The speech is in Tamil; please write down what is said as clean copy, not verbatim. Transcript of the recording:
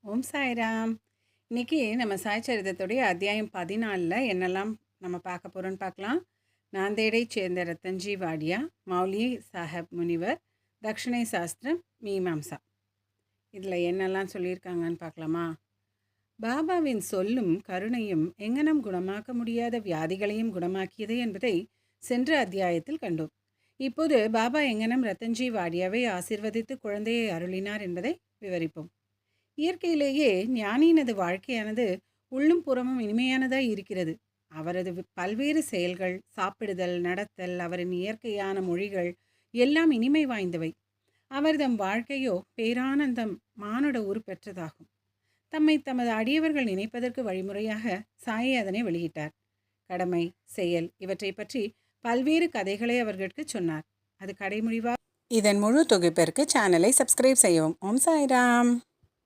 ஓம் சாய்ராம். இன்னைக்கு நம்ம சாய் சரிதத்துடைய அத்தியாயம் 14ல் என்னெல்லாம் நம்ம பார்க்க போகிறோன்னு பார்க்கலாம். நாந்தேடை சேர்ந்த ரத்தன்ஜி வாடியா, மௌலி சாஹப் முனிவர், தக்ஷிணை சாஸ்திரம், மீமாம்சா. இதில் என்னெல்லாம் சொல்லியிருக்காங்கன்னு பார்க்கலாமா? பாபாவின் சொல்லும் கருணையும் எங்கனம் குணமாக்க முடியாத வியாதிகளையும் குணமாக்கியது என்பதை சென்ற அத்தியாயத்தில் கண்டோம். இப்போது பாபா எங்கனம் ரத்தன்ஜி வாடியாவை ஆசிர்வதித்து குழந்தையை அருளினார் என்பதை விவரிப்போம். இயற்கையிலேயே ஞானியினது வாழ்க்கையானது உள்ளும் புறமும் இனிமையானதாய் இருக்கிறது. அவரது பல்வேறு செயல்கள், சாப்பிடுதல், நடத்தல், அவரின் இயற்கையான மொழிகள் எல்லாம் இனிமை வாய்ந்தவை. அவர்தம் வாழ்க்கையோ பேரானந்தம் மானுட உரு பெற்றதாகும். தம்மை தமது அடியவர்கள் நினைப்பதற்கு வழிமுறையாக சாயை அதனை வெளியிட்டார். கடமை, செயல் இவற்றை பற்றி பல்வேறு கதைகளை அவர்களுக்கு சொன்னார். அது கடைமுடிவா. இதன் முழு தொகுப்பிற்கு சேனலை சப்ஸ்கிரைப் செய்யவும். ஓம் சாய்ராம்.